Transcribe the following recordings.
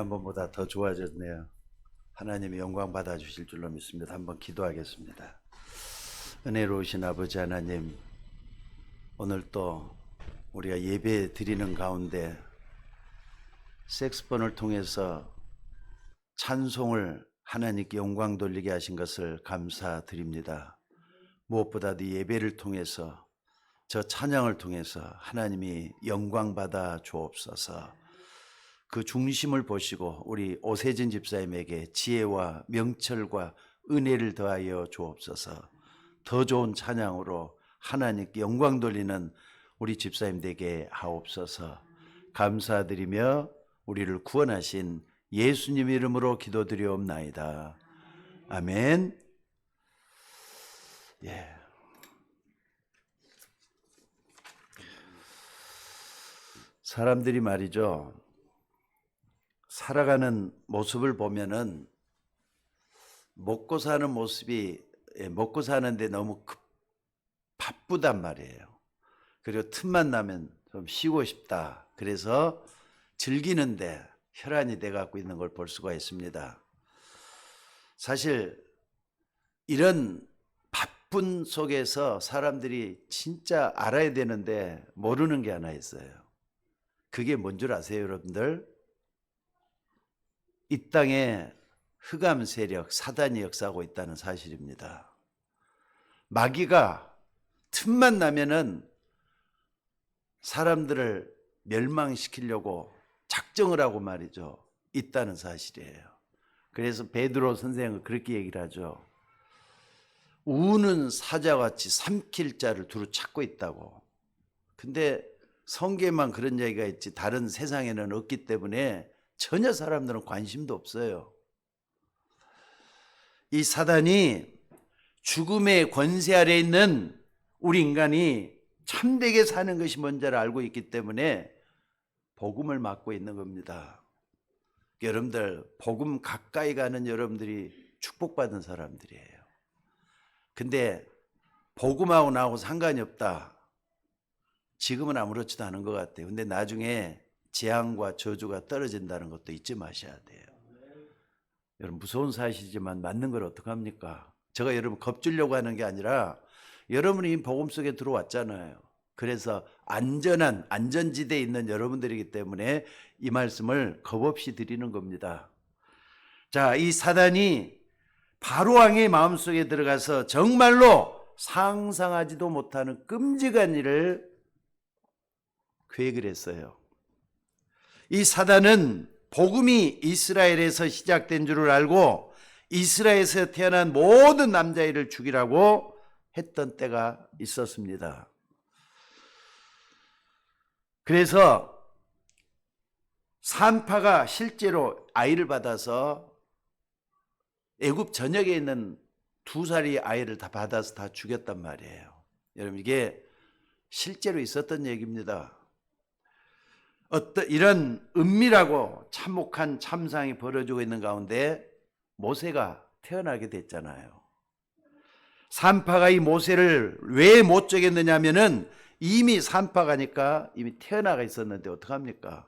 한번보다 더 좋아졌네요. 하나님이 영광 받아주실 줄로 믿습니다. 한번 기도하겠습니다. 은혜로우신 아버지 하나님, 오늘 또 우리가 예배 드리는 가운데 색스폰을 통해서 찬송을 하나님께 영광 돌리게 하신 것을 감사드립니다. 무엇보다도 예배를 통해서, 저 찬양을 통해서 하나님이 영광 받아 주옵소서. 그 중심을 보시고 우리 오세진 집사님에게 지혜와 명철과 은혜를 더하여 주옵소서. 더 좋은 찬양으로 하나님께 영광 돌리는 우리 집사님 되게 하옵소서. 감사드리며 우리를 구원하신 예수님 이름으로 기도드리옵나이다. 아멘. 예. 사람들이 말이죠, 살아가는 모습을 보면은 먹고 사는 모습이 먹고 사는데 너무 바쁘단 말이에요. 그리고 틈만 나면 좀 쉬고 싶다. 그래서 즐기는데 혈안이 돼 갖고 있는 걸 볼 수가 있습니다. 사실 이런 바쁜 속에서 사람들이 진짜 알아야 되는데 모르는 게 하나 있어요. 그게 뭔 줄 아세요, 여러분들? 이 땅에 흑암 세력, 사단이 역사하고 있다는 사실입니다. 마귀가 틈만 나면은 사람들을 멸망시키려고 작정을 하고 말이죠, 있다는 사실이에요. 그래서 베드로 선생은 그렇게 얘기를 하죠. 우는 사자같이 삼킬 자를 두루 찾고 있다고. 근데 성경에만 그런 얘기가 있지 다른 세상에는 없기 때문에 전혀 사람들은 관심도 없어요. 이 사단이 죽음의 권세 아래 있는 우리 인간이 참되게 사는 것이 뭔지를 알고 있기 때문에 복음을 막고 있는 겁니다. 여러분들, 복음 가까이 가는 여러분들이 축복받은 사람들이에요. 근데 복음하고 나하고 상관이 없다. 지금은 아무렇지도 않은 것 같아요. 근데 나중에 재앙과 저주가 떨어진다는 것도 잊지 마셔야 돼요. 여러분, 무서운 사실이지만 맞는 걸 어떡합니까? 제가 여러분 겁주려고 하는 게 아니라 여러분이 이 복음 속에 들어왔잖아요. 그래서 안전한 안전지대에 있는 여러분들이기 때문에 이 말씀을 겁없이 드리는 겁니다. 자, 이 사단이 바로왕의 마음속에 들어가서 정말로 상상하지도 못하는 끔찍한 일을 계획을 했어요. 이 사단은 복음이 이스라엘에서 시작된 줄을 알고 이스라엘에서 태어난 모든 남자애를 죽이라고 했던 때가 있었습니다. 그래서 산파가 실제로 아이를 받아서 애굽 전역에 있는 2살의 아이를 다 받아서 다 죽였단 말이에요. 여러분, 이게 실제로 있었던 얘기입니다. 이런 은밀하고 참혹한 참상이 벌어지고 있는 가운데 모세가 태어나게 됐잖아요. 산파가 이 모세를 왜 못 죽였느냐 하면은 이미 산파가니까 이미 태어나가 있었는데 어떡합니까?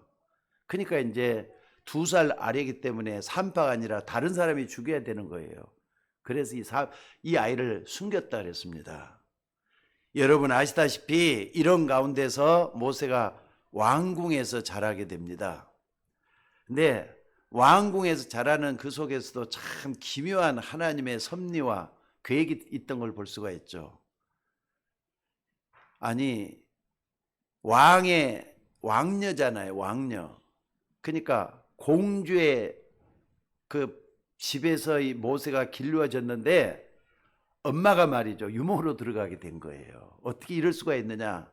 그러니까 이제 2살 아래이기 때문에 산파가 아니라 다른 사람이 죽여야 되는 거예요. 그래서 이 아이를 숨겼다 그랬습니다. 여러분 아시다시피 이런 가운데서 모세가 왕궁에서 자라게 됩니다. 근데 왕궁에서 자라는 그 속에서도 참 기묘한 하나님의 섭리와 계획이 있던 걸 볼 수가 있죠. 아니, 왕녀잖아요, 왕녀. 그러니까 공주의 그 집에서 이 모세가 길러졌는데 엄마가 말이죠, 유모로 들어가게 된 거예요. 어떻게 이럴 수가 있느냐?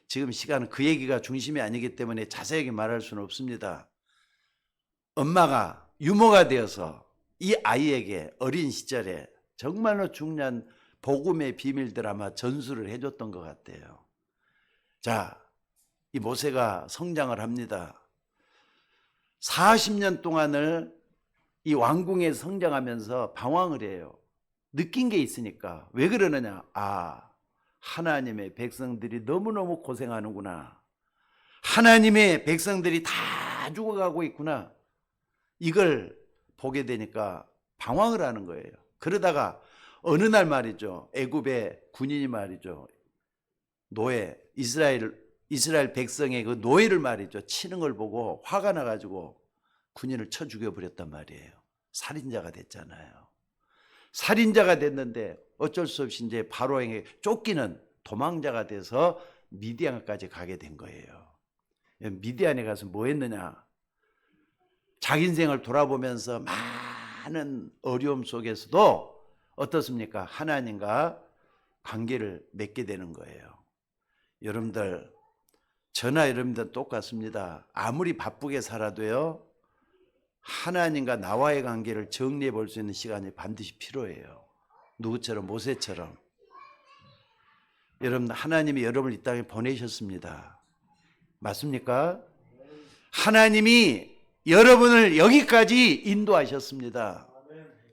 지금 시간은 그 얘기가 중심이 아니기 때문에 자세하게 말할 수는 없습니다. 엄마가 유모가 되어서 이 아이에게 어린 시절에 정말로 중요한 복음의 비밀들 아마 전수를 해줬던 것 같아요. 자, 이 모세가 성장을 합니다. 40년 동안을 이 왕궁에서 성장하면서 방황을 해요. 느낀 게 있으니까. 왜 그러느냐? 하나님의 백성들이 너무너무 고생하는구나. 하나님의 백성들이 다 다 죽어가고 있구나. 이걸 보게 되니까 방황을 하는 거예요. 그러다가 어느 날 말이죠. 애굽의 군인이 말이죠. 노예, 이스라엘 백성의 그 노예를 말이죠. 치는 걸 보고 화가 나가지고 군인을 쳐 죽여버렸단 말이에요. 살인자가 됐잖아요. 살인자가 됐는데 어쩔 수 없이 이제 바로에게 쫓기는 도망자가 돼서 미디안까지 가게 된 거예요. 미디안에 가서 뭐 했느냐? 자기 인생을 돌아보면서 많은 어려움 속에서도 어떻습니까? 하나님과 관계를 맺게 되는 거예요. 여러분들, 저나 여러분들 똑같습니다. 아무리 바쁘게 살아도요, 하나님과 나와의 관계를 정리해 볼 수 있는 시간이 반드시 필요해요. 누구처럼? 모세처럼. 여러분, 하나님이 여러분을 이 땅에 보내셨습니다. 맞습니까? 하나님이 여러분을 여기까지 인도하셨습니다.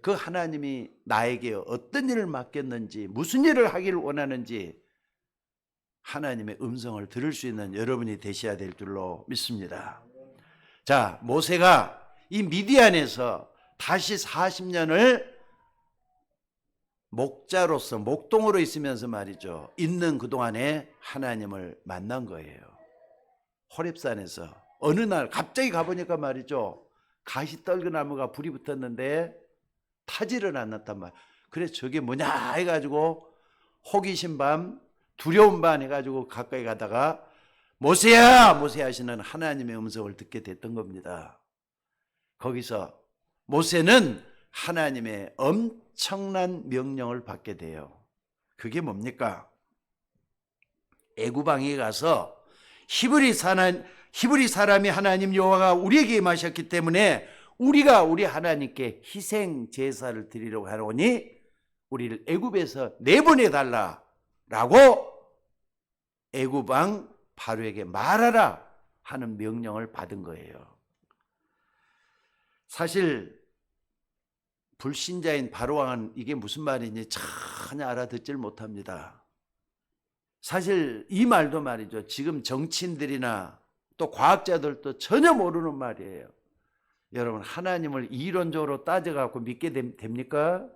그 하나님이 나에게 어떤 일을 맡겼는지, 무슨 일을 하기를 원하는지 하나님의 음성을 들을 수 있는 여러분이 되셔야 될 줄로 믿습니다. 자, 모세가 이 미디안에서 다시 40년을 목자로서 목동으로 있으면서 말이죠. 있는 그동안에 하나님을 만난 거예요. 호렙산에서 어느 날 갑자기 가보니까 말이죠. 가시떨그나무가 불이 붙었는데 타지를 않았단 말이에요. 그래서 저게 뭐냐 해가지고 호기심 반 두려움 반 해가지고 가까이 가다가 모세야 모세야 하시는 하나님의 음성을 듣게 됐던 겁니다. 거기서 모세는 하나님의 엄청난 명령을 받게 돼요. 그게 뭡니까? 애굽 왕에게 가서 히브리 사람이 하나님 여호와가 우리에게 임하셨기 때문에 우리가 우리 하나님께 희생 제사를 드리려고 하노니 우리를 애굽에서 내보내 달라라고 애굽 왕 바로에게 말하라 하는 명령을 받은 거예요. 사실 불신자인 바로 왕은 이게 무슨 말인지 전혀 알아듣질 못합니다. 사실 이 말도 말이죠. 지금 정치인들이나 또 과학자들도 전혀 모르는 말이에요. 여러분, 하나님을 이론적으로 따져갖고 믿게 됩니까?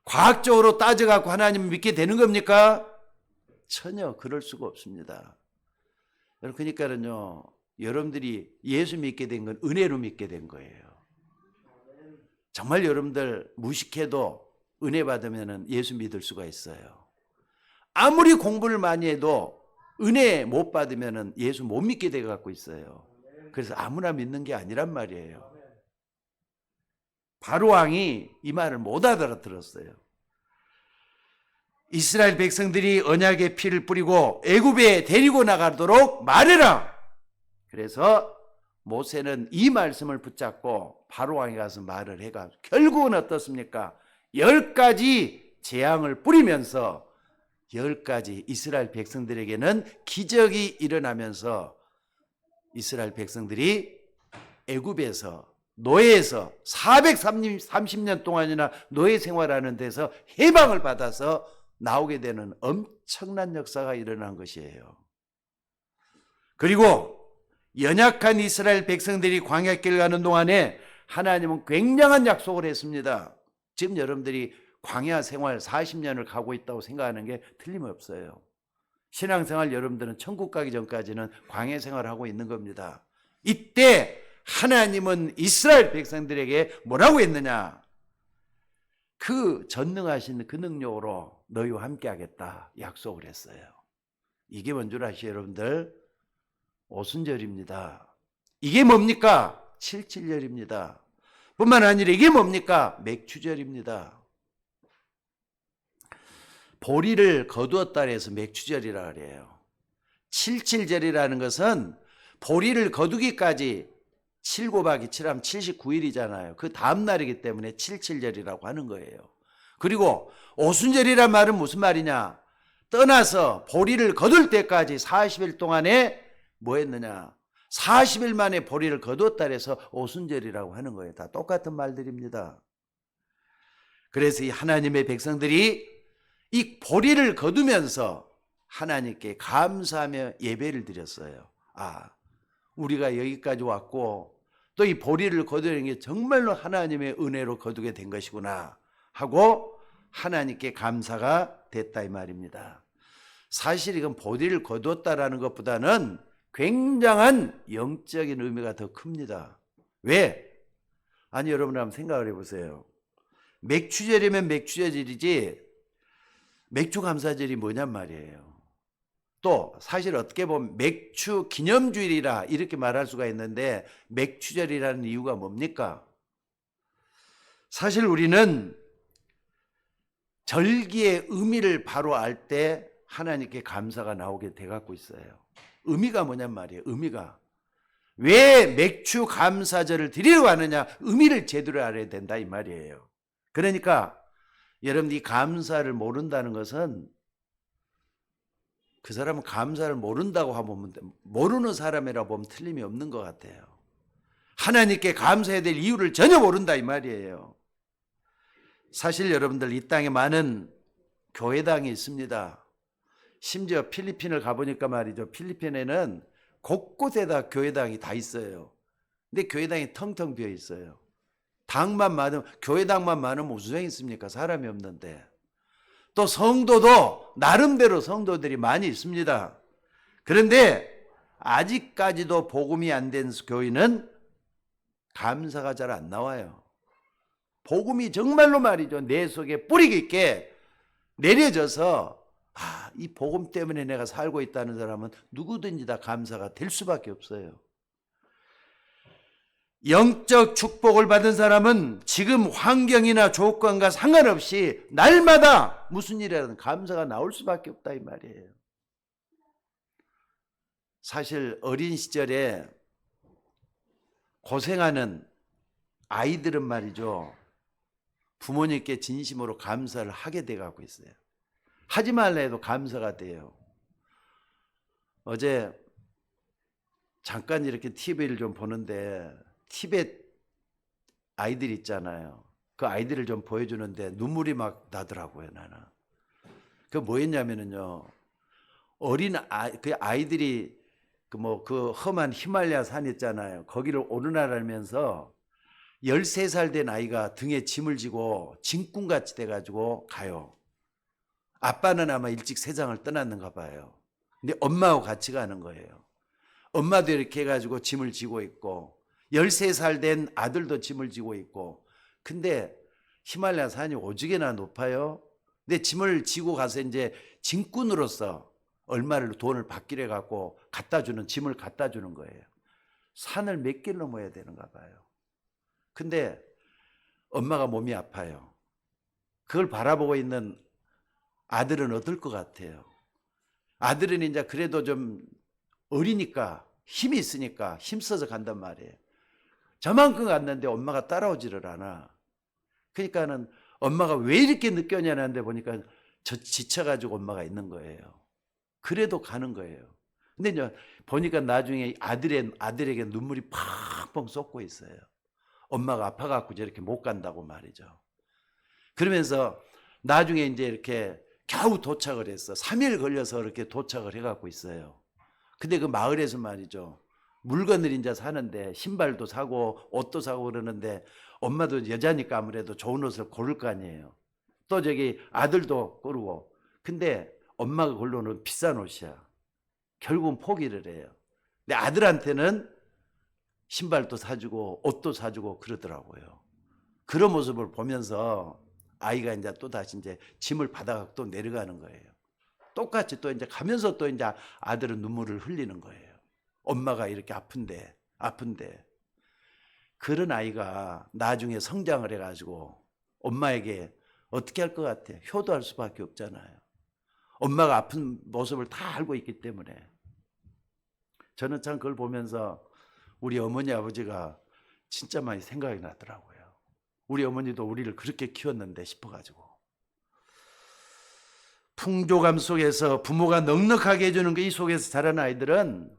과학적으로 따져갖고 하나님을 믿게 되는 겁니까? 전혀 그럴 수가 없습니다. 그러니까요, 여러분들이 예수 믿게 된 건 은혜로 믿게 된 거예요. 정말 여러분들 무식해도 은혜 받으면 예수 믿을 수가 있어요. 아무리 공부를 많이 해도 은혜 못 받으면 예수 못 믿게 돼 갖고 있어요. 그래서 아무나 믿는 게 아니란 말이에요. 바로 왕이 이 말을 못 알아들었어요. 이스라엘 백성들이 언약의 피를 뿌리고 애굽에 데리고 나가도록 말해라. 그래서 모세는 이 말씀을 붙잡고 바로 왕에 가서 말을 해가지고 결국은 어떻습니까? 10가지 재앙을 뿌리면서 10가지 이스라엘 백성들에게는 기적이 일어나면서 이스라엘 백성들이 애굽에서 노예에서 430년 동안이나 노예 생활하는 데서 해방을 받아서 나오게 되는 엄청난 역사가 일어난 것이에요. 그리고 연약한 이스라엘 백성들이 광야길 가는 동안에 하나님은 굉장한 약속을 했습니다. 지금 여러분들이 광야 생활 40년을 가고 있다고 생각하는 게 틀림없어요. 신앙생활 여러분들은 천국 가기 전까지는 광야 생활을 하고 있는 겁니다. 이때 하나님은 이스라엘 백성들에게 뭐라고 했느냐? 그 전능하신 그 능력으로 너희와 함께 하겠다 약속을 했어요. 이게 뭔 줄 아시죠, 여러분들? 오순절입니다. 이게 뭡니까? 칠칠절입니다. 뿐만 아니라 이게 뭡니까? 맥추절입니다. 보리를 거두었다 해서 맥추절이라 그래요. 칠칠절이라는 것은 보리를 거두기까지 7 곱하기 7하면 79일이잖아요. 그 다음 날이기 때문에 칠칠절이라고 하는 거예요. 그리고 오순절이란 말은 무슨 말이냐? 떠나서 보리를 거둘 때까지 40일 동안에 뭐 했느냐? 40일 만에 보리를 거두었다 해서 오순절이라고 하는 거예요. 다 똑같은 말들입니다. 그래서 이 하나님의 백성들이 이 보리를 거두면서 하나님께 감사하며 예배를 드렸어요. 아, 우리가 여기까지 왔고 또 이 보리를 거두는 게 정말로 하나님의 은혜로 거두게 된 것이구나 하고 하나님께 감사가 됐다 이 말입니다. 사실 이건 보리를 거두었다라는 것보다는 굉장한 영적인 의미가 더 큽니다. 왜? 아니 여러분 한번 생각을 해보세요. 맥추절이면 맥추절이지 맥주 감사절이 뭐냔 말이에요. 또 사실 어떻게 보면 맥주 기념주일이라 이렇게 말할 수가 있는데 맥추절이라는 이유가 뭡니까? 사실 우리는 절기의 의미를 바로 알 때 하나님께 감사가 나오게 돼 갖고 있어요. 의미가 뭐냔 말이에요. 의미가 왜 맥주 감사절을 드리러 가느냐, 의미를 제대로 알아야 된다 이 말이에요. 그러니까 여러분 이 감사를 모른다는 것은 그 사람은 감사를 모른다고 하면 모르는 사람이라 보면 틀림이 없는 것 같아요. 하나님께 감사해야 될 이유를 전혀 모른다 이 말이에요. 사실 여러분들 이 땅에 많은 교회당이 있습니다. 심지어 필리핀을 가보니까 말이죠. 필리핀에는 곳곳에다 교회당이 다 있어요. 근데 교회당이 텅텅 비어 있어요. 당만 많으면, 교회당만 많으면 무슨 소용이 있습니까? 사람이 없는데. 또 성도도 나름대로 성도들이 많이 있습니다. 그런데 아직까지도 복음이 안 된 교회는 감사가 잘 안 나와요. 복음이 정말로 말이죠. 내 속에 뿌리 깊게 내려져서 이 복음 때문에 내가 살고 있다는 사람은 누구든지 다 감사가 될 수밖에 없어요. 영적 축복을 받은 사람은 지금 환경이나 조건과 상관없이 날마다 무슨 일이라든 감사가 나올 수밖에 없다 이 말이에요. 사실 어린 시절에 고생하는 아이들은 말이죠. 부모님께 진심으로 감사를 하게 돼 갖고 있어요. 하지 말라 해도 감사가 돼요. 어제 잠깐 이렇게 TV를 좀 보는데 티벳 아이들 있잖아요. 그 아이들을 좀 보여주는데 눈물이 막 나더라고요, 나는. 그 뭐였냐면은요. 그 아이들이 그 험한 히말라야 산 있잖아요. 거기를 오르내리면서 13살 된 아이가 등에 짐을 지고 짐꾼같이 돼가지고 가요. 아빠는 아마 일찍 세상을 떠났는가 봐요. 근데 엄마하고 같이 가는 거예요. 엄마도 이렇게 해가지고 짐을 지고 있고 13살 된 아들도 짐을 지고 있고, 근데 히말라야 산이 오지게나 높아요. 근데 짐을 지고 가서 이제 짐꾼으로서 얼마를 돈을 받기로 해갖고 짐을 갖다 주는 거예요. 산을 몇 개를 넘어야 되는가 봐요. 근데 엄마가 몸이 아파요. 그걸 바라보고 있는 아들은 어떨 것 같아요? 아들은 이제 그래도 좀 어리니까 힘이 있으니까 힘써서 간단 말이에요. 저만큼 갔는데 엄마가 따라오지를 않아. 그러니까는 엄마가 왜 이렇게 늦게 오냐는데 보니까 지쳐가지고 엄마가 있는 거예요. 그래도 가는 거예요. 근데 이제 보니까 나중에 아들에게 눈물이 팡팡 쏟고 있어요. 엄마가 아파갖고 저렇게 못 간다고 말이죠. 그러면서 나중에 이제 이렇게 겨우 도착을 했어. 3일 걸려서 이렇게 도착을 해갖고 있어요. 근데 그 마을에서 말이죠. 물건을 이제 사는데 신발도 사고 옷도 사고 그러는데 엄마도 여자니까 아무래도 좋은 옷을 고를 거 아니에요. 또 저기 아들도 고르고. 근데 엄마가 고르는 비싼 옷이야. 결국은 포기를 해요. 근데 아들한테는 신발도 사주고 옷도 사주고 그러더라고요. 그런 모습을 보면서 아이가 이제 또 다시 이제 짐을 받아갖고 또 내려가는 거예요. 똑같이 또 이제 가면서 또 이제 아들은 눈물을 흘리는 거예요. 엄마가 이렇게 아픈데. 그런 아이가 나중에 성장을 해가지고 엄마에게 어떻게 할 것 같아요? 효도할 수밖에 없잖아요. 엄마가 아픈 모습을 다 알고 있기 때문에. 저는 참 그걸 보면서 우리 어머니 아버지가 진짜 많이 생각이 나더라고요. 우리 어머니도 우리를 그렇게 키웠는데 싶어가지고. 풍조감 속에서 부모가 넉넉하게 해주는 이 속에서 자란 아이들은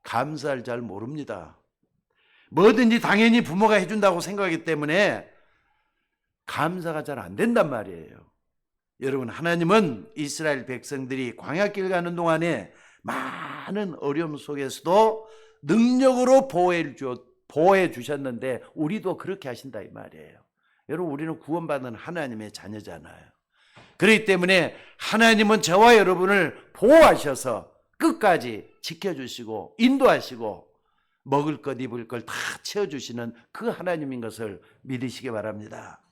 감사를 잘 모릅니다. 뭐든지 당연히 부모가 해준다고 생각하기 때문에 감사가 잘 안 된단 말이에요. 여러분, 하나님은 이스라엘 백성들이 광야길 가는 동안에 많은 어려움 속에서도 능력으로 보호해 주셨는데 우리도 그렇게 하신다 이 말이에요. 여러분, 우리는 구원받은 하나님의 자녀잖아요. 그렇기 때문에 하나님은 저와 여러분을 보호하셔서 끝까지 지켜주시고 인도하시고 먹을 것 입을 걸 다 채워주시는 그 하나님인 것을 믿으시기 바랍니다.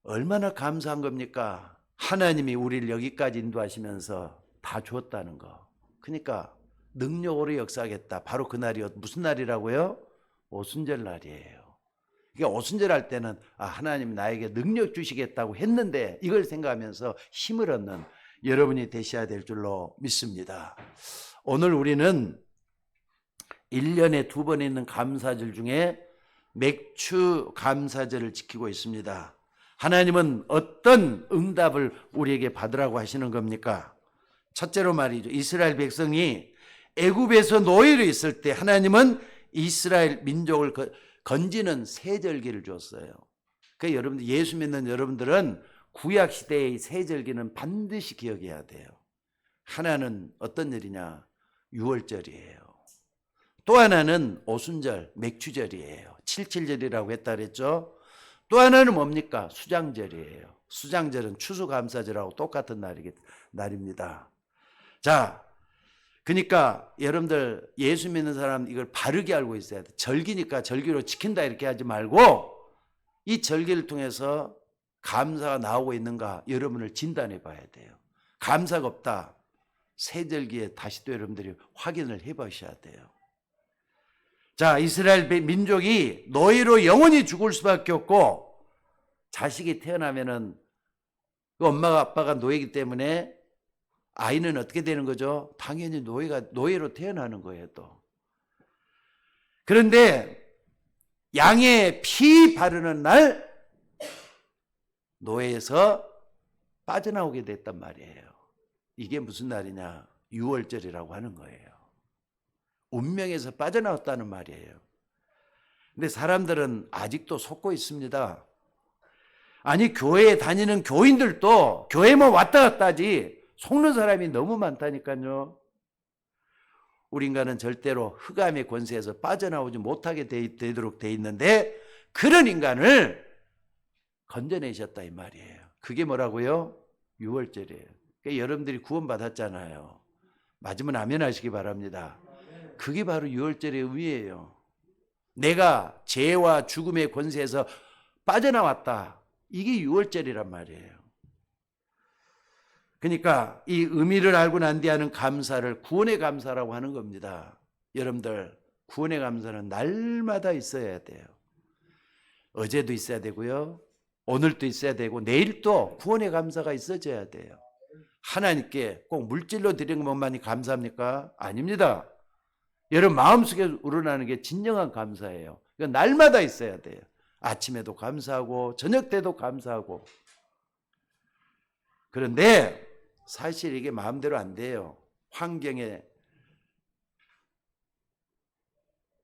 얼마나 감사한 겁니까? 하나님이 우리를 여기까지 인도하시면서 다 주었다는 거. 그러니까 능력으로 역사하겠다. 바로 그 날이 무슨 날이라고요? 오순절 날이에요. 그러니까 오순절 할 때는 하나님 나에게 능력 주시겠다고 했는데 이걸 생각하면서 힘을 얻는 여러분이 되셔야 될 줄로 믿습니다. 오늘 우리는 1년에 2번 있는 감사절 중에 맥추 감사절을 지키고 있습니다. 하나님은 어떤 응답을 우리에게 받으라고 하시는 겁니까? 첫째로 말이죠. 이스라엘 백성이 애굽에서 노예로 있을 때 하나님은 이스라엘 민족을 건지는 세절기를 줬어요. 그러니까 여러분들, 예수 믿는 여러분들은 구약 시대의 세절기는 반드시 기억해야 돼요. 하나는 어떤 일이냐? 유월절이에요. 또 하나는 오순절, 맥추절이에요. 77절이라고 했다 그랬죠. 또 하나는 뭡니까? 수장절이에요. 수장절은 추수감사절하고 똑같은 날입니다. 자, 그러니까 여러분들 예수 믿는 사람 이걸 바르게 알고 있어야 돼. 절기니까 절기로 지킨다 이렇게 하지 말고 이 절기를 통해서 감사가 나오고 있는가 여러분을 진단해 봐야 돼요. 감사가 없다. 세절기에 다시 또 여러분들이 확인을 해 보셔야 돼요. 자, 이스라엘 민족이 노예로 영원히 죽을 수밖에 없고 자식이 태어나면은 그 엄마가 아빠가 노예이기 때문에 아이는 어떻게 되는 거죠? 당연히 노예로 태어나는 거예요, 또. 그런데 양의 피 바르는 날 노예에서 빠져나오게 됐단 말이에요. 이게 무슨 날이냐? 유월절이라고 하는 거예요. 운명에서 빠져나왔다는 말이에요. 근데 사람들은 아직도 속고 있습니다. 아니, 교회에 다니는 교인들도 교회만 왔다 갔다 하지 속는 사람이 너무 많다니까요. 우리 인간은 절대로 흑암의 권세에서 빠져나오지 못하게 되도록 돼 있는데 그런 인간을 건져내셨다 이 말이에요. 그게 뭐라고요? 유월절이에요. 그러니까 여러분들이 구원받았잖아요. 맞으면 아멘 하시기 바랍니다. 그게 바로 유월절의 의미예요. 내가 죄와 죽음의 권세에서 빠져나왔다. 이게 유월절이란 말이에요. 그러니까 이 의미를 알고 난 뒤에 하는 감사를 구원의 감사라고 하는 겁니다. 여러분들, 구원의 감사는 날마다 있어야 돼요. 어제도 있어야 되고요. 오늘도 있어야 되고 내일도 구원의 감사가 있어져야 돼요. 하나님께 꼭 물질로 드리는 것만이 감사합니까? 아닙니다. 여러분 마음속에 우러나는 게 진정한 감사예요. 그러니까 날마다 있어야 돼요. 아침에도 감사하고 저녁 때도 감사하고. 그런데 사실 이게 마음대로 안 돼요. 환경에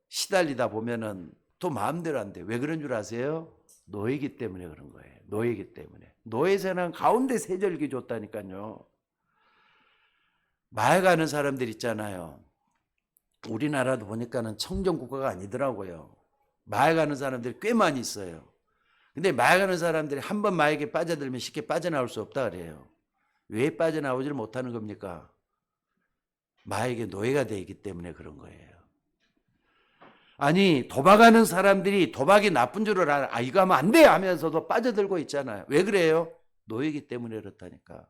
시달리다 보면은 또 마음대로 안 돼요. 왜 그런 줄 아세요? 노예이기 때문에 그런 거예요. 노예이기 때문에. 노예세는 가운데 세절기 줬다니까요. 마약하는 사람들 있잖아요. 우리나라도 보니까는 청정국가가 아니더라고요. 마약하는 사람들이 꽤 많이 있어요. 근데 마약하는 사람들이 한 번 마약에 빠져들면 쉽게 빠져나올 수 없다 그래요. 왜 빠져나오지를 못하는 겁니까? 마약의 노예가 되어 있기 때문에 그런 거예요. 아니, 도박하는 사람들이 도박이 나쁜 줄을 알아. 이거 하면 안 돼 하면서도 빠져들고 있잖아요. 왜 그래요? 노예이기 때문에 그렇다니까.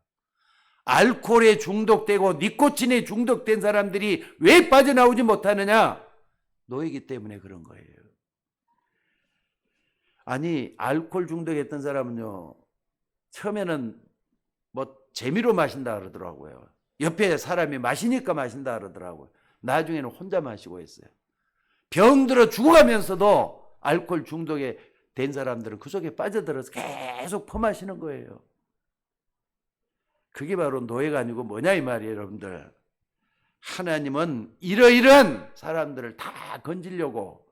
알코올에 중독되고 니코틴에 중독된 사람들이 왜 빠져나오지 못하느냐? 노예이기 때문에 그런 거예요. 아니, 알코올 중독했던 사람은요, 처음에는 뭐 재미로 마신다 그러더라고요. 옆에 사람이 마시니까 마신다 그러더라고요. 나중에는 혼자 마시고 있어요. 병들어 죽어가면서도 알코올 중독에 된 사람들은 그 속에 빠져들어서 계속 퍼마시는 거예요. 그게 바로 노예가 아니고 뭐냐 이 말이에요, 여러분들. 하나님은 이러이러한 사람들을 다 건지려고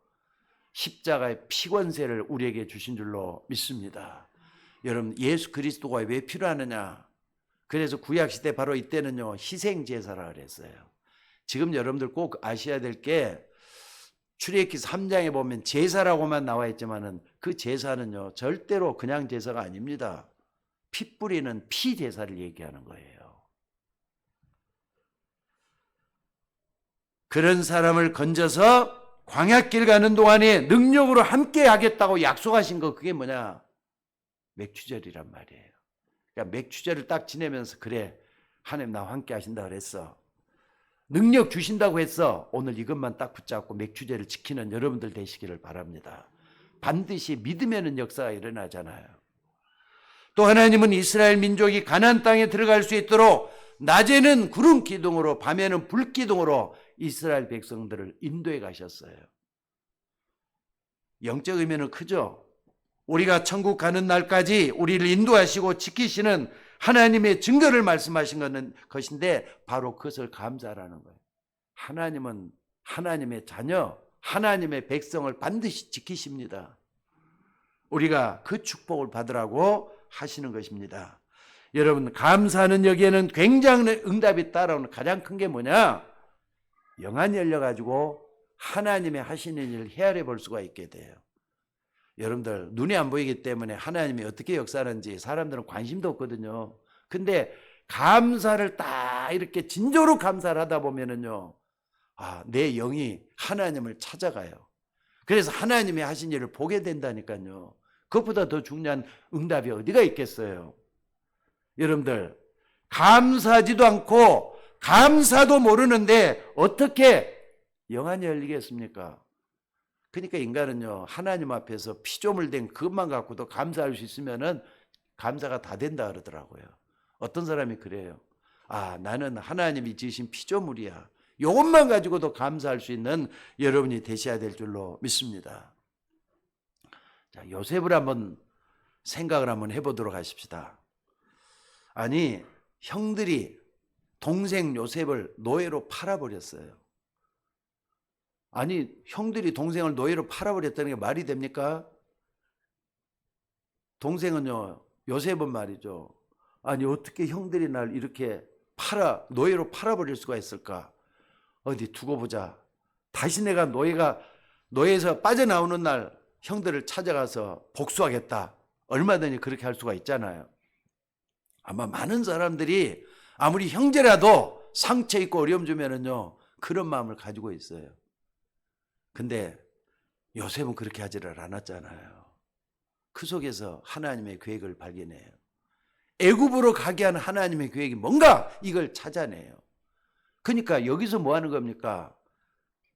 십자가의 피권세를 우리에게 주신 줄로 믿습니다. 여러분, 예수 그리스도가 왜 필요하느냐? 그래서 구약시대 바로 이때는요, 희생제사라 그랬어요. 지금 여러분들 꼭 아셔야 될 게 출애굽기 3장에 보면 제사라고만 나와 있지만은 그 제사는요 절대로 그냥 제사가 아닙니다. 피 뿌리는 피 제사를 얘기하는 거예요. 그런 사람을 건져서 광야길 가는 동안에 능력으로 함께 하겠다고 약속하신 거 그게 뭐냐? 맥추절이란 말이에요. 그러니까 맥추절을 딱 지내면서 그래 하나님 나와 함께 하신다 그랬어. 능력 주신다고 했어. 오늘 이것만 딱 붙잡고 맥추절을 지키는 여러분들 되시기를 바랍니다. 반드시 믿으면은 역사가 일어나잖아요. 또 하나님은 이스라엘 민족이 가나안 땅에 들어갈 수 있도록 낮에는 구름 기둥으로 밤에는 불 기둥으로 이스라엘 백성들을 인도해 가셨어요. 영적 의미는 크죠. 우리가 천국 가는 날까지 우리를 인도하시고 지키시는 하나님의 증거를 말씀하신 것인데 바로 그것을 감사하라는 거예요. 하나님은 하나님의 자녀, 하나님의 백성을 반드시 지키십니다. 우리가 그 축복을 받으라고 하시는 것입니다. 여러분, 감사하는 여기에는 굉장한 응답이 따라오는 가장 큰 게 뭐냐? 영안이 열려가지고 하나님의 하시는 일을 헤아려 볼 수가 있게 돼요. 여러분들 눈이 안 보이기 때문에 하나님이 어떻게 역사하는지 사람들은 관심도 없거든요. 근데 감사를 딱 이렇게 진정으로 감사를 하다 보면은요, 내 영이 하나님을 찾아가요. 그래서 하나님이 하신 일을 보게 된다니까요. 그것보다 더 중요한 응답이 어디가 있겠어요? 여러분들 감사하지도 않고 감사도 모르는데 어떻게 영안이 열리겠습니까? 그러니까 인간은요 하나님 앞에서 피조물 된 그것만 갖고도 감사할 수 있으면은 감사가 다 된다 그러더라고요. 어떤 사람이 그래요. 나는 하나님이 지으신 피조물이야. 이것만 가지고도 감사할 수 있는 여러분이 되셔야 될 줄로 믿습니다. 자, 요셉을 한번 생각을 한번 해보도록 하십시다. 아니 형들이 동생 요셉을 노예로 팔아버렸어요. 아니 형들이 동생을 노예로 팔아버렸다는 게 말이 됩니까? 동생은요 요셉은 말이죠. 아니 어떻게 형들이 날 이렇게 노예로 팔아버릴 수가 있을까? 어디 두고 보자. 다시 내가 노예에서 빠져나오는 날 형들을 찾아가서 복수하겠다. 얼마든지 그렇게 할 수가 있잖아요. 아마 많은 사람들이 아무리 형제라도 상처 있고 어려움 주면은요 그런 마음을 가지고 있어요. 근데 요셉은 그렇게 하지를 않았잖아요. 그 속에서 하나님의 계획을 발견해요. 애굽으로 가게 하는 하나님의 계획이 뭔가 이걸 찾아내요. 그러니까 여기서 뭐 하는 겁니까?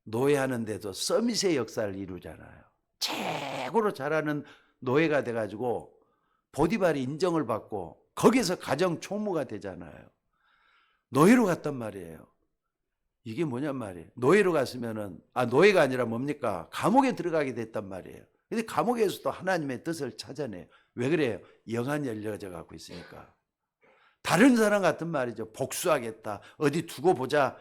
노예하는데도 서밋의 역사를 이루잖아요. 최고로 잘하는 노예가 돼가지고 보디발이 인정을 받고 거기서 가정 총무가 되잖아요. 노예로 갔단 말이에요. 이게 뭐냔 말이에요. 노예로 갔으면은 노예가 아니라 뭡니까? 감옥에 들어가게 됐단 말이에요. 근데 감옥에서도 하나님의 뜻을 찾아내요. 왜 그래요? 영안이 열려져 갖고 있으니까. 다른 사람 같은 말이죠. 복수하겠다. 어디 두고 보자.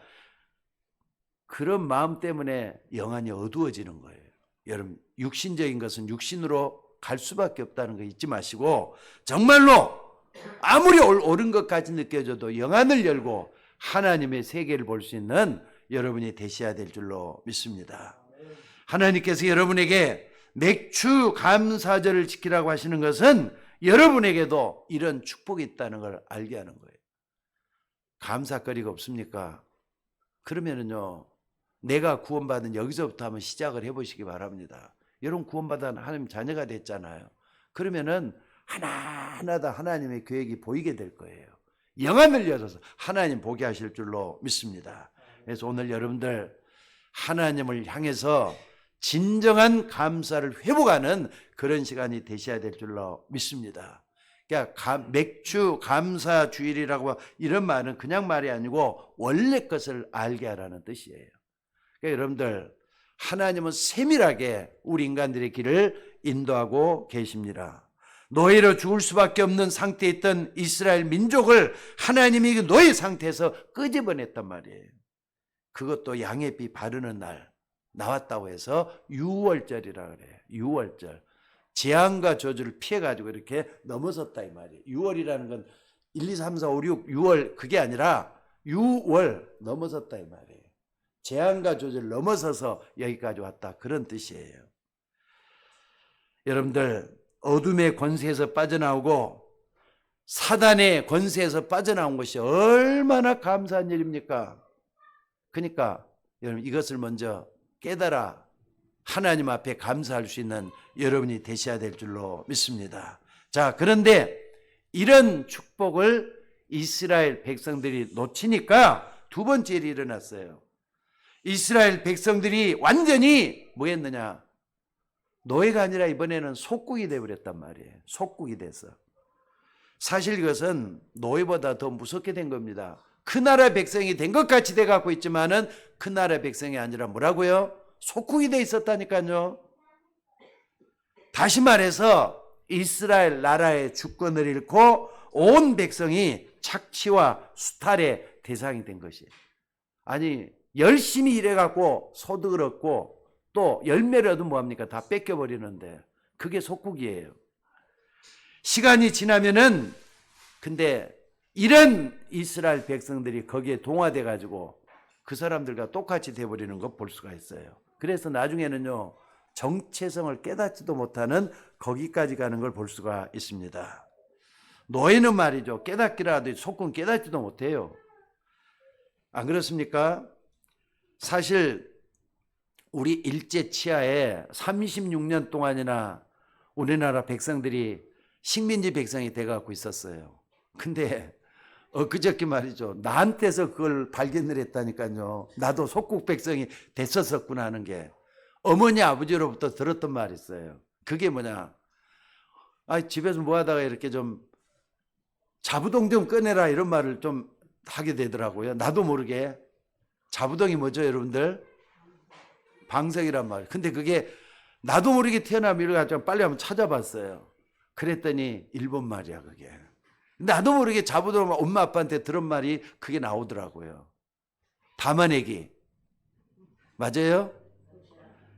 그런 마음 때문에 영안이 어두워지는 거예요. 여러분, 육신적인 것은 육신으로 갈 수밖에 없다는 거 잊지 마시고 정말로 아무리 옳은 것까지 느껴져도 영안을 열고 하나님의 세계를 볼 수 있는 여러분이 되셔야 될 줄로 믿습니다. 하나님께서 여러분에게 맥추 감사절을 지키라고 하시는 것은 여러분에게도 이런 축복이 있다는 걸 알게 하는 거예요. 감사거리가 없습니까? 그러면은요 내가 구원받은 여기서부터 한번 시작을 해보시기 바랍니다. 여러분 구원받아 하나님 자녀가 됐잖아요. 그러면은 하나하나 다 하나님의 계획이 보이게 될 거예요. 영안을 열어서 하나님 보게 하실 줄로 믿습니다. 그래서 오늘 여러분들 하나님을 향해서 진정한 감사를 회복하는 그런 시간이 되셔야 될 줄로 믿습니다. 그러니까 맥추 감사 주일이라고 이런 말은 그냥 말이 아니고 원래 것을 알게 하라는 뜻이에요. 그러니까 여러분들 하나님은 세밀하게 우리 인간들의 길을 인도하고 계십니다. 노예로 죽을 수밖에 없는 상태에 있던 이스라엘 민족을 하나님이 노예 상태에서 끄집어냈단 말이에요. 그것도 양의 피 바르는 날 나왔다고 해서 유월절이라 그래요. 유월절. 재앙과 저주를 피해가지고 이렇게 넘어섰다 이 말이에요. 유월이라는 건 1, 2, 3, 4, 5, 6, 6월 그게 아니라 유월 넘어섰다 이 말이에요. 제한과 조절 넘어서서 여기까지 왔다. 그런 뜻이에요. 여러분들 어둠의 권세에서 빠져나오고 사단의 권세에서 빠져나온 것이 얼마나 감사한 일입니까? 그러니까 여러분 이것을 먼저 깨달아 하나님 앞에 감사할 수 있는 여러분이 되셔야 될 줄로 믿습니다. 자, 그런데 이런 축복을 이스라엘 백성들이 놓치니까 두 번째 일이 일어났어요. 이스라엘 백성들이 완전히 뭐 했느냐? 노예가 아니라 이번에는 속국이 되어버렸단 말이에요. 속국이 돼서. 사실 이것은 노예보다 더 무섭게 된 겁니다. 그 나라 백성이 된 것 같이 돼갖고 있지만은 그 나라 백성이 아니라 뭐라고요? 속국이 돼 있었다니까요. 다시 말해서 이스라엘 나라의 주권을 잃고 온 백성이 착취와 수탈의 대상이 된 것이에요. 아니 열심히 일해갖고 소득을 얻고 또 열매를 얻으면 뭐합니까? 다 뺏겨버리는데 그게 속국이에요. 시간이 지나면은 근데 이런 이스라엘 백성들이 거기에 동화돼 가지고 그 사람들과 똑같이 돼버리는 거 볼 수가 있어요. 그래서 나중에는요 정체성을 깨닫지도 못하는 거기까지 가는 걸 볼 수가 있습니다. 노예는 말이죠 깨닫기라도 속군 깨닫지도 못해요. 안 그렇습니까? 사실 우리 일제 치하에 36년 동안이나 우리나라 백성들이 식민지 백성이 돼갖고 있었어요. 근데 엊그저께 말이죠 나한테서 그걸 발견을 했다니까요. 나도 속국 백성이 됐었구나 하는 게 어머니 아버지로부터 들었던 말이 있어요. 그게 뭐냐? 집에서 뭐 하다가 이렇게 좀 자부동 좀 꺼내라 이런 말을 좀 하게 되더라고요. 나도 모르게. 자부동이 뭐죠 여러분들? 방석이란 말이에요. 근데 그게 나도 모르게 태어나면 이래가지고 빨리 한번 찾아봤어요. 그랬더니 일본 말이야 그게. 나도 모르게 자부동 엄마 아빠한테 들은 말이 그게 나오더라고요. 담아내기. 맞아요?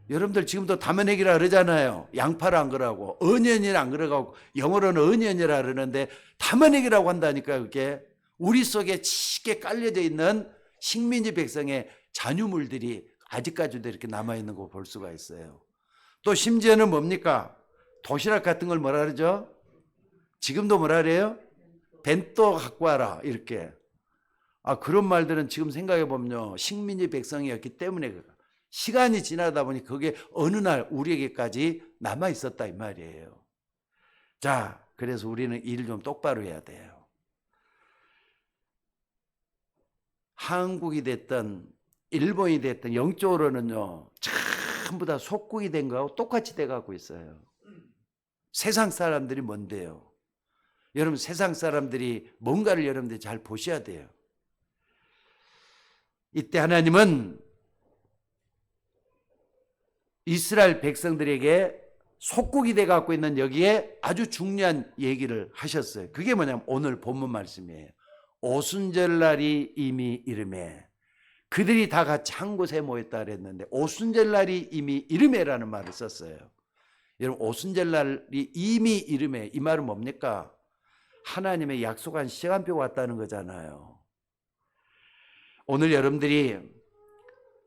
여러분들 지금도 담아내기라 그러잖아요. 양파를 안 그러고 어니언이라 안 그러고 영어로는 어니언이라 그러는데 담아내기라고 한다니까. 그게 우리 속에 짙게 깔려져 있는 식민지 백성의 잔유물들이 아직까지도 이렇게 남아있는 거 볼 수가 있어요. 또 심지어는 뭡니까? 도시락 같은 걸 뭐라 그러죠? 지금도 뭐라 그래요? 벤또 갖고 와라 이렇게. 그런 말들은 지금 생각해 보면요 식민지 백성이었기 때문에 시간이 지나다 보니 그게 어느 날 우리에게까지 남아 있었다 이 말이에요. 자, 그래서 우리는 일을 좀 똑바로 해야 돼요. 한국이 됐든 일본이 됐든 영적으로는요 전부 다 속국이 된 거하고 똑같이 돼가고 있어요. 세상 사람들이 뭔데요? 여러분 세상 사람들이 뭔가를 여러분들이 잘 보셔야 돼요. 이때 하나님은 이스라엘 백성들에게 속국이 돼갖고 있는 여기에 아주 중요한 얘기를 하셨어요. 그게 뭐냐면 오늘 본문 말씀이에요. 오순절날이 이미 이르매 그들이 다 같이 한 곳에 모였다 그랬는데 오순절날이 이미 이르매라는 말을 썼어요. 여러분 오순절날이 이미 이르매 이 말은 뭡니까? 하나님의 약속한 시간표가 왔다는 거잖아요. 오늘 여러분들이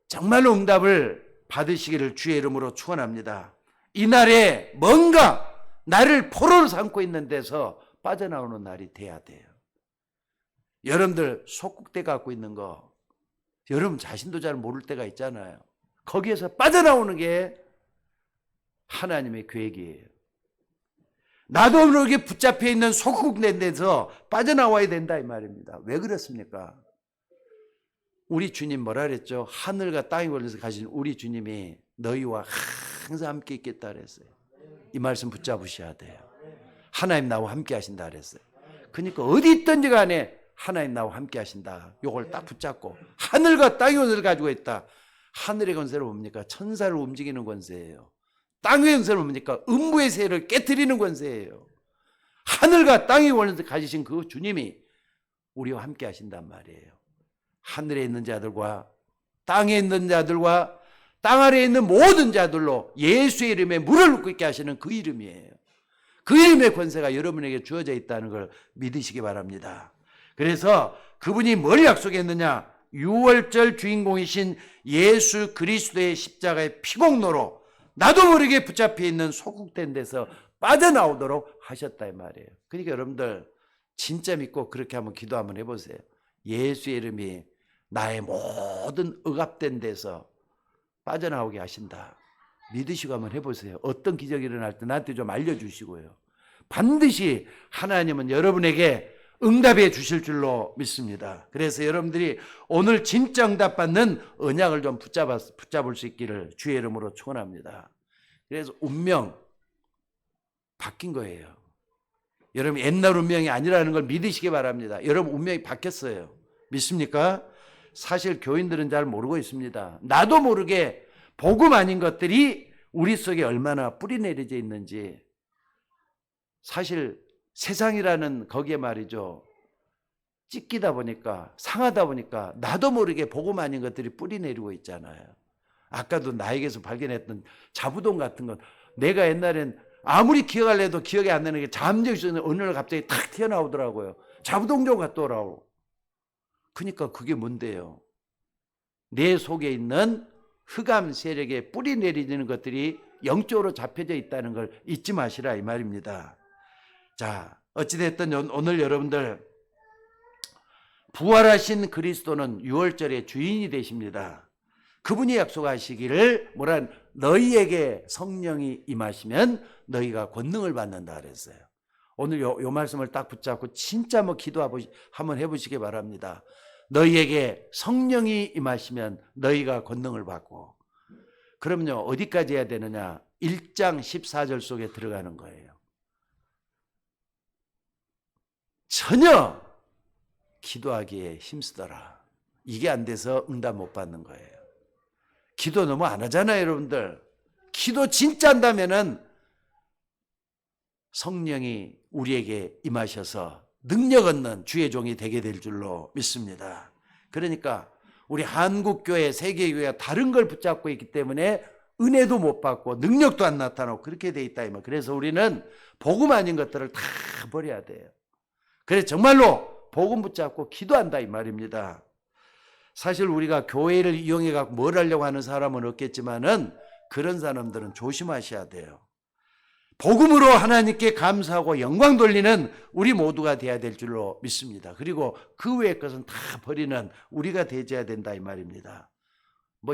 정말로 응답을 받으시기를 주의 이름으로 축원합니다. 이날에 뭔가 나를 포로로 삼고 있는 데서 빠져나오는 날이 돼야 돼요. 여러분들 속국돼 갖고 있는 거 여러분 자신도 잘 모를 때가 있잖아요. 거기에서 빠져나오는 게 하나님의 계획이에요. 나도 모르게 붙잡혀 있는 속국된 데서 빠져나와야 된다 이 말입니다. 왜 그렇습니까? 우리 주님 뭐라 그랬죠? 하늘과 땅이 걸려서 가신 우리 주님이 너희와 항상 함께 있겠다 그랬어요. 이 말씀 붙잡으셔야 돼요. 하나님 나와 함께 하신다 그랬어요. 그러니까 어디 있든지 간에 하나님 나와 함께 하신다. 요걸 딱 붙잡고 하늘과 땅의 권세를 가지고 있다. 하늘의 권세는 뭡니까? 천사를 움직이는 권세예요. 땅의 권세는 뭡니까? 음부의 세를 깨트리는 권세예요. 하늘과 땅의 권세를 가지신 그 주님이 우리와 함께 하신단 말이에요. 하늘에 있는 자들과 땅에 있는 자들과 땅 아래에 있는 모든 자들로 예수의 이름에 물을 붓고 있게 하시는 그 이름이에요. 그 이름의 권세가 여러분에게 주어져 있다는 걸 믿으시기 바랍니다. 그래서 그분이 뭘 약속했느냐? 유월절 주인공이신 예수 그리스도의 십자가의 피공로로 나도 모르게 붙잡혀 있는 소국된 데서 빠져나오도록 하셨다 이 말이에요. 그러니까 여러분들 진짜 믿고 그렇게 한번 기도 한번 해보세요. 예수의 이름이 나의 모든 억압된 데서 빠져나오게 하신다. 믿으시고 한번 해보세요. 어떤 기적이 일어날 때 나한테 좀 알려주시고요. 반드시 하나님은 여러분에게 응답해 주실 줄로 믿습니다. 그래서 여러분들이 오늘 진짜 응답받는 언약을 좀 붙잡을 수 있기를 주의 이름으로 축원합니다. 그래서 운명 바뀐 거예요. 여러분 옛날 운명이 아니라는 걸 믿으시기 바랍니다. 여러분 운명이 바뀌었어요. 믿습니까? 사실 교인들은 잘 모르고 있습니다. 나도 모르게 복음 아닌 것들이 우리 속에 얼마나 뿌리내려져 있는지. 사실 세상이라는 거기에 말이죠. 찢기다 보니까 상하다 보니까 나도 모르게 복음 아닌 것들이 뿌리내리고 있잖아요. 아까도 나에게서 발견했던 자부동 같은 것. 내가 옛날엔 아무리 기억하려 해도 기억이 안 나는 게 잠재워 있었는데 어느 날 갑자기 탁 튀어나오더라고요. 자부동종 같더라고. 그러니까 그게 뭔데요? 내 속에 있는 흑암 세력에 뿌리 내리는 것들이 영적으로 잡혀져 있다는 걸 잊지 마시라 이 말입니다. 자, 어찌됐든 오늘 여러분들 부활하신 그리스도는 유월절의 주인이 되십니다. 그분이 약속하시기를 너희에게 성령이 임하시면 너희가 권능을 받는다 그랬어요. 오늘 요 말씀을 딱 붙잡고 진짜 기도 한번 해보시기 바랍니다. 너희에게 성령이 임하시면 너희가 권능을 받고. 그럼요 어디까지 해야 되느냐? 1장 14절 속에 들어가는 거예요. 전혀 기도하기에 힘쓰더라. 이게 안 돼서 응답 못 받는 거예요. 기도 너무 안 하잖아요 여러분들. 기도 진짜 한다면은 성령이 우리에게 임하셔서 능력 얻는 주의 종이 되게 될 줄로 믿습니다. 그러니까 우리 한국교회, 세계교회가 다른 걸 붙잡고 있기 때문에 은혜도 못 받고 능력도 안 나타나고 그렇게 돼 있다. 그래서 우리는 복음 아닌 것들을 다 버려야 돼요. 그래서 정말로 복음 붙잡고 기도한다 이 말입니다. 사실 우리가 교회를 이용해 갖고 뭘 하려고 하는 사람은 없겠지만은 그런 사람들은 조심하셔야 돼요. 복음으로 하나님께 감사하고 영광 돌리는 우리 모두가 돼야 될 줄로 믿습니다. 그리고 그 외의 것은 다 버리는 우리가 되어야 된다 이 말입니다.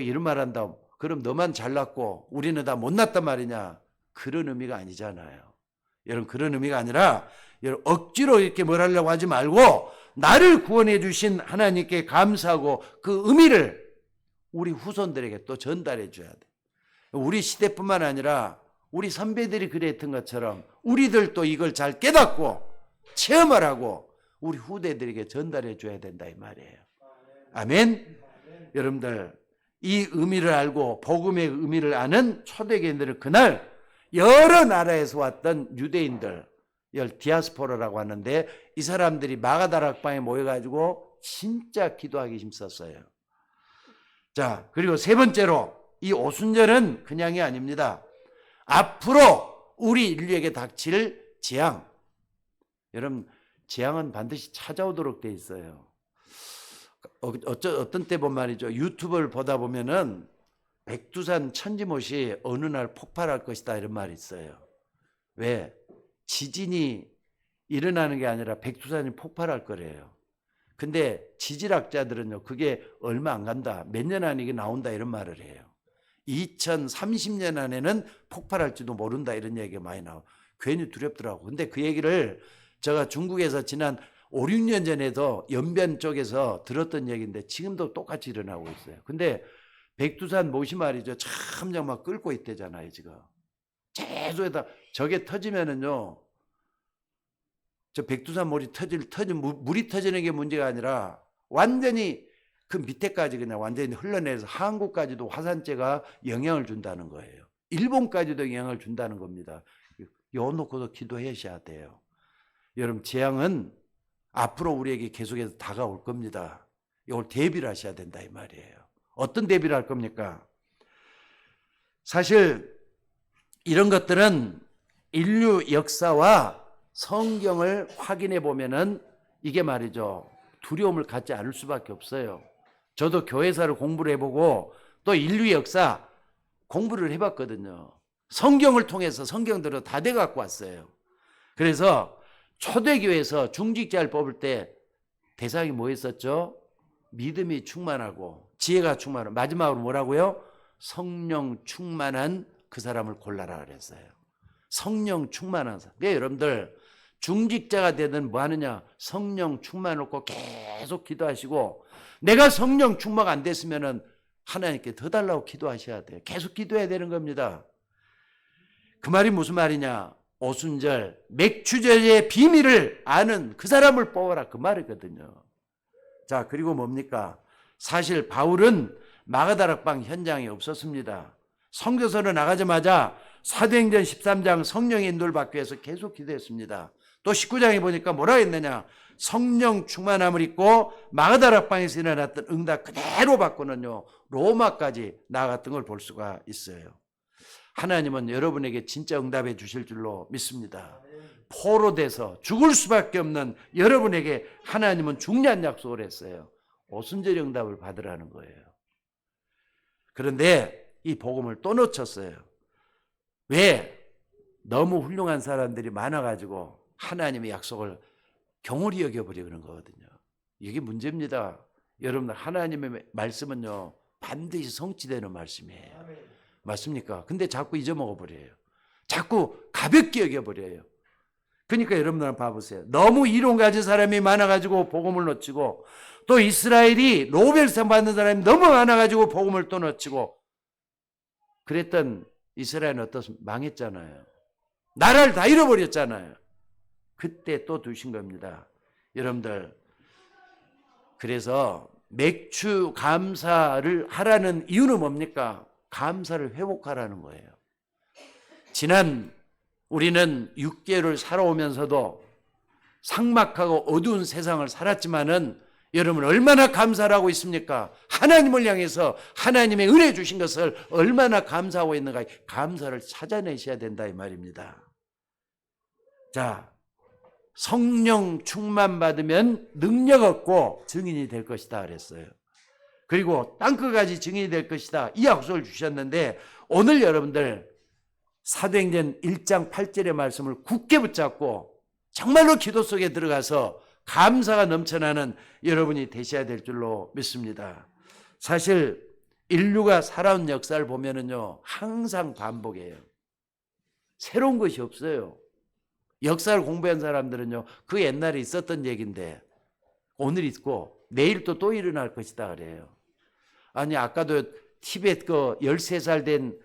이런 말 한다. 그럼 너만 잘났고 우리는 다 못났단 말이냐? 그런 의미가 아니잖아요. 여러분 그런 의미가 아니라 여러분 억지로 이렇게 뭘 하려고 하지 말고 나를 구원해 주신 하나님께 감사하고 그 의미를 우리 후손들에게 또 전달해 줘야 돼. 우리 시대뿐만 아니라 우리 선배들이 그랬던 것처럼 우리들도 이걸 잘 깨닫고 체험을 하고 우리 후대들에게 전달해 줘야 된다 이 말이에요. 아멘. 여러분들 이 의미를 알고 복음의 의미를 아는 초대교인들은 그날 여러 나라에서 왔던 유대인들, 디아스포라라고 하는데 이 사람들이 마가다락방에 모여가지고 진짜 기도하기 힘썼어요. 자, 그리고 세 번째로 이 오순절은 그냥이 아닙니다. 앞으로 우리 인류에게 닥칠 재앙. 여러분 재앙은 반드시 찾아오도록 돼 있어요. 어떤 때 보면 말이죠. 유튜브를 보다 보면은 백두산 천지못이 어느 날 폭발할 것이다 이런 말이 있어요. 왜? 지진이 일어나는 게 아니라 백두산이 폭발할 거래요. 근데 지질학자들은요 그게 얼마 안 간다. 몇 년 안에 이게 나온다 이런 말을 해요. 2030년 안에는 폭발할지도 모른다 이런 얘기가 많이 나와요. 괜히 두렵더라고. 근데 그 얘기를 제가 중국에서 지난 5, 6년 전에도 연변 쪽에서 들었던 얘기인데 지금도 똑같이 일어나고 있어요. 근데 백두산 못이 말이죠. 참 막 끓고 있대잖아요 지금. 제주에다 저게 터지면은요. 저 백두산 물이 물이 터지는 게 문제가 아니라 완전히 그 밑에까지 그냥 완전히 흘러내려서 한국까지도 화산재가 영향을 준다는 거예요. 일본까지도 영향을 준다는 겁니다. 요 놓고도 기도하셔야 돼요. 여러분 재앙은 앞으로 우리에게 계속해서 다가올 겁니다. 이걸 대비를 하셔야 된다 이 말이에요. 어떤 대비를 할 겁니까? 사실 이런 것들은 인류 역사와 성경을 확인해 보면은 이게 말이죠. 두려움을 갖지 않을 수밖에 없어요. 저도 교회사를 공부를 해보고 또 인류 역사 공부를 해봤거든요. 성경을 통해서 성경대로 다 돼갖고 왔어요. 그래서 초대교회에서 중직자를 뽑을 때 대상이 뭐였었죠? 믿음이 충만하고 지혜가 충만하고, 마지막으로 뭐라고요? 성령 충만한 그 사람을 골라라 그랬어요. 성령 충만한 사람. 그러니까 여러분들 중직자가 되든 뭐 하느냐? 성령 충만 놓고 계속 기도하시고, 내가 성령 충만 안 됐으면은 하나님께 더 달라고 기도하셔야 돼요. 계속 기도해야 되는 겁니다. 그 말이 무슨 말이냐? 오순절 맥추절의 비밀을 아는 그 사람을 뽑아라, 그 말이거든요. 자, 그리고 뭡니까? 사실 바울은 마가다락방 현장에 없었습니다. 선교서로 나가자마자 사도행전 13장 성령의 인도를 받기 위해서 계속 기도했습니다. 또 19장에 보니까 뭐라 했느냐? 성령 충만함을 입고 마가다락방에서 일어났던 응답 그대로 받고는요, 로마까지 나아갔던 걸 볼 수가 있어요. 하나님은 여러분에게 진짜 응답해 주실 줄로 믿습니다. 포로돼서 죽을 수밖에 없는 여러분에게 하나님은 중요한 약속을 했어요. 오순절 응답을 받으라는 거예요. 그런데 이 복음을 또 놓쳤어요. 왜? 너무 훌륭한 사람들이 많아가지고 하나님의 약속을 경홀히 여겨버리는 거거든요. 이게 문제입니다. 여러분들, 하나님의 말씀은요 반드시 성취되는 말씀이에요. 맞습니까? 근데 자꾸 잊어먹어버려요. 자꾸 가볍게 여겨버려요. 그러니까 여러분들 한번 봐보세요. 너무 이론 가진 사람이 많아가지고 복음을 놓치고, 또 이스라엘이 노벨상 받는 사람이 너무 많아가지고 복음을 또 놓치고, 그랬던 이스라엘은 어떻습니까? 망했잖아요. 나라를 다 잃어버렸잖아요. 그때 또 두신 겁니다. 여러분들, 그래서 맥추 감사를 하라는 이유는 뭡니까? 감사를 회복하라는 거예요. 지난 우리는 6개월을 살아오면서도 삭막하고 어두운 세상을 살았지만은 여러분 얼마나 감사를 하고 있습니까? 하나님을 향해서 하나님의 은혜 주신 것을 얼마나 감사하고 있는가, 감사를 찾아내셔야 된다 이 말입니다. 자, 성령 충만 받으면 능력 얻고 증인이 될 것이다 그랬어요. 그리고 땅끝까지 증인이 될 것이다, 이 약속을 주셨는데, 오늘 여러분들 사도행전 1장 8절의 말씀을 굳게 붙잡고 정말로 기도 속에 들어가서 감사가 넘쳐나는 여러분이 되셔야 될 줄로 믿습니다. 사실 인류가 살아온 역사를 보면은요 항상 반복이에요. 새로운 것이 없어요. 역사를 공부한 사람들은요 그 옛날에 있었던 얘기인데 오늘 있고 내일 또 일어날 것이다 그래요. 아니, 아까도 티벳 그 13살 된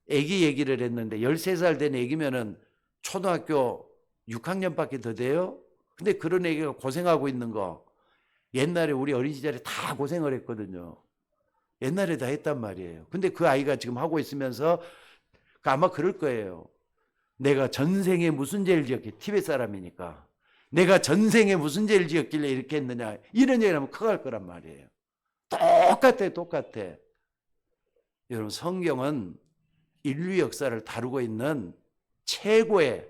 애기 얘기를 했는데, 13살 된 애기면은 초등학교 6학년밖에 더 돼요? 근데 그런 애기가 고생하고 있는 거, 옛날에 우리 어린 시절에 다 고생을 했거든요. 옛날에 다 했단 말이에요. 근데 그 아이가 지금 하고 있으면서 아마 그럴 거예요. 내가 전생에 무슨 죄를 지었길래, 티벳 사람이니까 내가 전생에 무슨 죄를 지었길래 이렇게 했느냐, 이런 얘기를 하면 커갈 거란 말이에요. 똑같아. 여러분, 성경은 인류 역사를 다루고 있는 최고의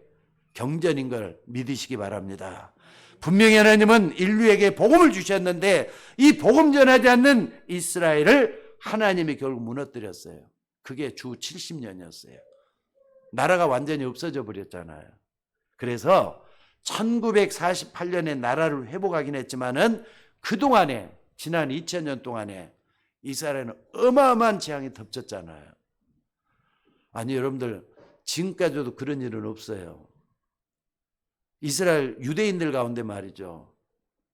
경전인 걸 믿으시기 바랍니다. 분명히 하나님은 인류에게 복음을 주셨는데 이 복음 전하지 않는 이스라엘을 하나님이 결국 무너뜨렸어요. 그게 주 70년이었어요. 나라가 완전히 없어져 버렸잖아요. 그래서 1948년에 나라를 회복하긴 했지만은 그동안에, 지난 2000년 동안에 이스라엘은 어마어마한 재앙이 덮쳤잖아요. 아니, 여러분들, 지금까지도 그런 일은 없어요. 이스라엘 유대인들 가운데 말이죠,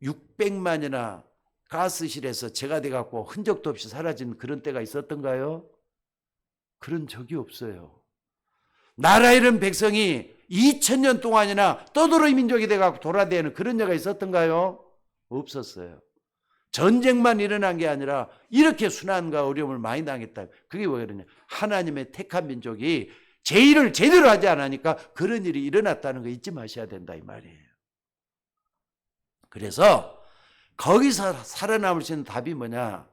600만이나 가스실에서 재가 돼갖고 흔적도 없이 사라진 그런 때가 있었던가요? 그런 적이 없어요. 나라 잃은 백성이 2000년 동안이나 떠돌이 민족이 돼갖고 돌아다니는 그런 때가 있었던가요? 없었어요. 전쟁만 일어난 게 아니라 이렇게 순환과 어려움을 많이 당했다. 그게 왜 그러냐? 하나님의 택한 민족이 제 일을 제대로 하지 않으니까 그런 일이 일어났다는 거 잊지 마셔야 된다 이 말이에요. 그래서 거기서 살아남을 수 있는 답이 뭐냐?